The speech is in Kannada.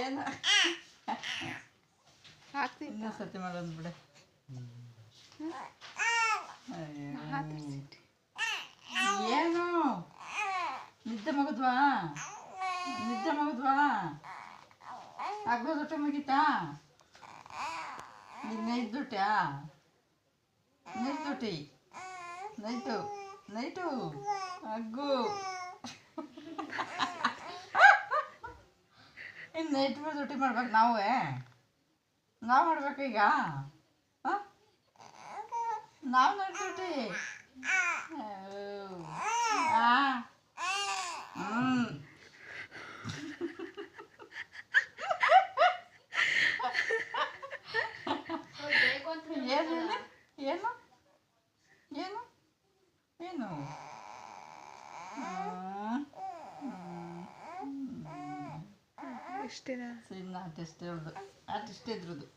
ಏನು ಹಾಕ್ತೀನಿ ಇನ್ನೂ ಸತಿ ಮಾಡೋದು ಬಿಡೆ. ಏನು ನಿದ್ದೆ ಮಗದ್ವಾ ಆಗ್ಬೋದು ಮುಗೀತಾ? ಈಗ ನೈಟ್ದುಟ್ಯಾ ನೈಟು ಅಗ್ಗು ಇನ್ನು ನೈಟ್ ಮೇಲೆ ಡ್ಯೂಟಿ ಮಾಡ್ಬೇಕು ನಾವು ಮಾಡ್ಬೇಕು ಈಗ. ನಾವು ನೈಟ್ ಡ್ಯೂಟಿ ಏನು ಏನು ಏನು ಏನು ಇಷ್ಟೇನಾ? ಆರ್ಟಿಸ್ಟ್ ಇದ್ರದ್ದು